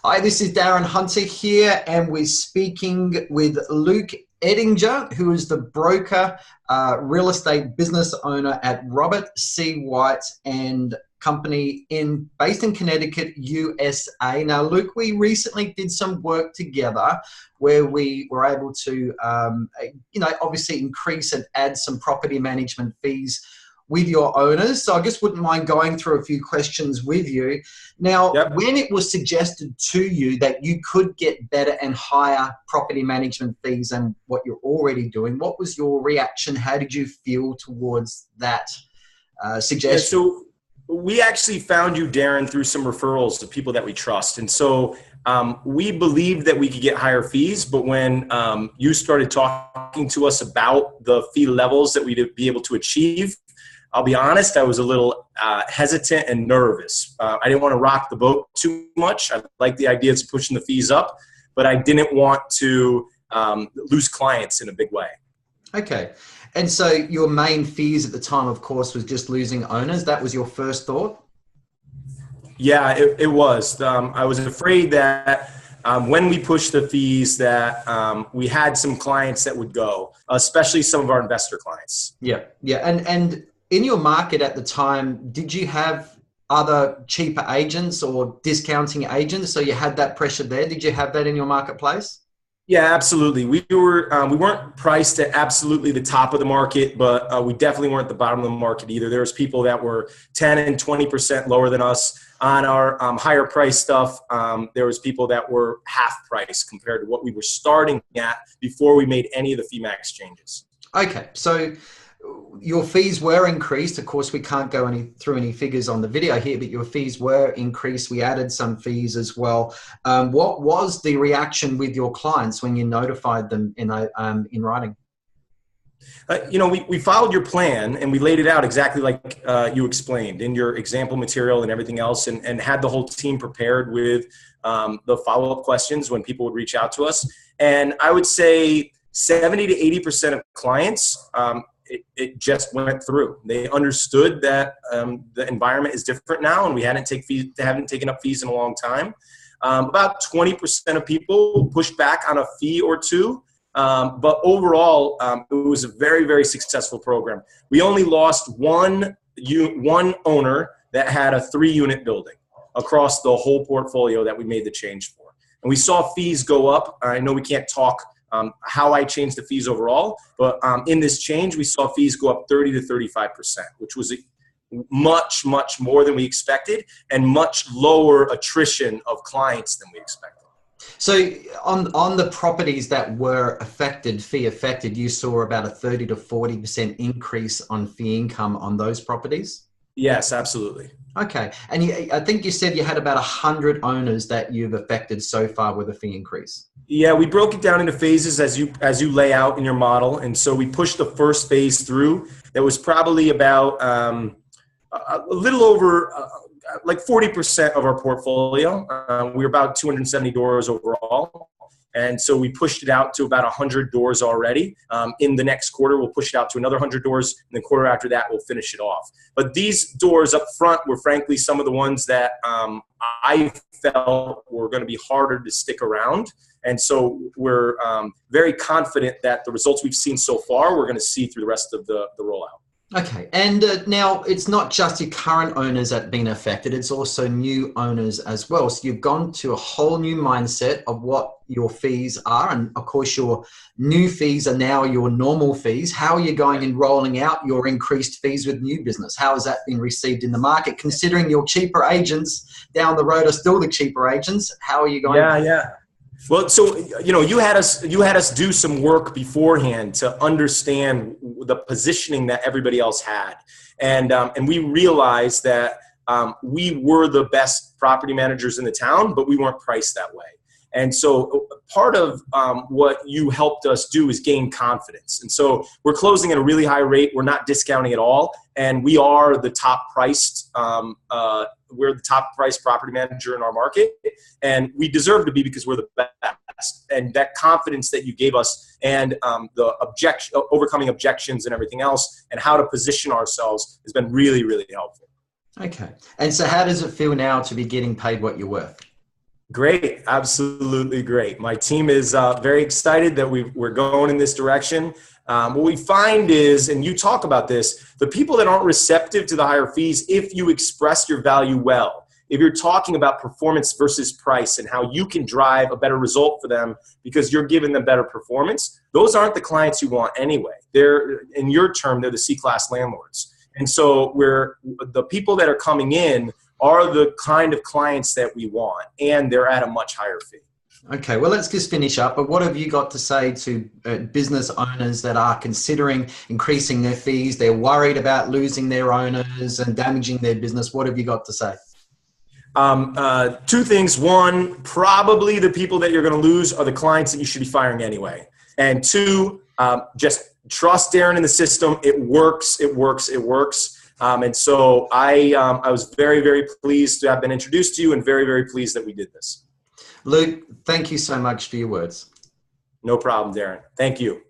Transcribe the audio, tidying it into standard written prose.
Hi, this is Darren Hunter here, and we're speaking with Luke Eddinger, who is the broker, real estate business owner at Robert C. White and Company based in Connecticut, USA. Now, Luke, we recently did some work together where we were able to, obviously increase and add some property management fees with your owners. So I just wouldn't mind going through a few questions with you. Now, when it was suggested to you that you could get better and higher property management fees than what you're already doing, what was your reaction? How did you feel towards that suggestion? So we actually found you, Darren, through some referrals of people that we trust. And so we believed that we could get higher fees, but when you started talking to us about the fee levels that we'd be able to achieve, I'll be honest, I was a little hesitant and nervous. I didn't want to rock the boat too much. I like the idea of pushing the fees up, but I didn't want to lose clients in a big way. Okay. And so your main fears at the time, of course, was just losing owners. That was your first thought? Yeah, it was. I was afraid that when we pushed the fees that we had some clients that would go, especially some of our investor clients. Yeah. And in your market at the time, did you have other cheaper agents or discounting agents? So you had that pressure there. Did you have that in your marketplace? Yeah, absolutely. We weren't priced at absolutely the top of the market, but we definitely weren't the bottom of the market either. There was people that were 10 and 20% lower than us on our higher price stuff. There was people that were half price compared to what we were starting at before we made any of the fee max changes. Okay, so your fees were increased. Of course, we can't go through any figures on the video here, but your fees were increased. We added some fees as well. What was the reaction with your clients when you notified them in writing? We followed your plan and we laid it out exactly like you explained in your example material and everything else, and had the whole team prepared with the follow-up questions when people would reach out to us. And I would say 70 to 80% of clients, it just went through. They understood that the environment is different now, and we haven't taken up fees in a long time. About 20% of people pushed back on a fee or two, but overall, it was a very, very successful program. We only lost one owner that had a 3-unit building across the whole portfolio that we made the change for, and we saw fees go up. I know we can't talk how I changed the fees overall, but in this change, we saw fees go up 30 to 35%, which was much, much more than we expected and much lower attrition of clients than we expected. So on the properties that were fee affected, you saw about a 30 to 40% increase on fee income on those properties? Yes, absolutely. Okay. And I think you said you had about 100 owners that you've affected so far with a fee increase. Yeah, we broke it down into phases as you lay out in your model. And so we pushed the first phase through. That was probably about a little over like 40% of our portfolio. We were about 270 doors overall. And so we pushed it out to about 100 doors already. In the next quarter, we'll push it out to another 100 doors. And the quarter after that, we'll finish it off. But these doors up front were frankly some of the ones that I felt were going to be harder to stick around. And so we're very confident that the results we've seen so far, we're going to see through the rest of the rollout. Okay. And now it's not just your current owners that have been affected, it's also new owners as well. So you've gone to a whole new mindset of what your fees are. And of course, your new fees are now your normal fees. How are you going in rolling out your increased fees with new business? How has that been received in the market, considering your cheaper agents down the road are still the cheaper agents? How are you going? Yeah. Well, so, you had us do some work beforehand to understand the positioning that everybody else had. And we realized that we were the best property managers in the town, but we weren't priced that way. And so part of what you helped us do is gain confidence. And so we're closing at a really high rate. We're not discounting at all. And we are the top priced property manager in our market. And we deserve to be because we're the best. And that confidence that you gave us and the overcoming objections and everything else and how to position ourselves has been really, really helpful. Okay. And so how does it feel now to be getting paid what you're worth? Great, absolutely great. My team is very excited that we're going in this direction. What we find is, and you talk about this, the people that aren't receptive to the higher fees, if you express your value well, if you're talking about performance versus price and how you can drive a better result for them because you're giving them better performance, those aren't the clients you want anyway. They're, in your term, they're the C-class landlords. And so the people that are coming in are the kind of clients that we want, and they're at a much higher fee. Okay, well, let's just finish up. But what have you got to say to business owners that are considering increasing their fees? They're worried about losing their owners and damaging their business. What have you got to say? Two things. One, probably the people that you're going to lose are the clients that you should be firing anyway. And two, just trust Darren in the system. It works, it works, it works. And so I was very, very pleased to have been introduced to you and very, very pleased that we did this. Luke, thank you so much for your words. No problem, Darren. Thank you.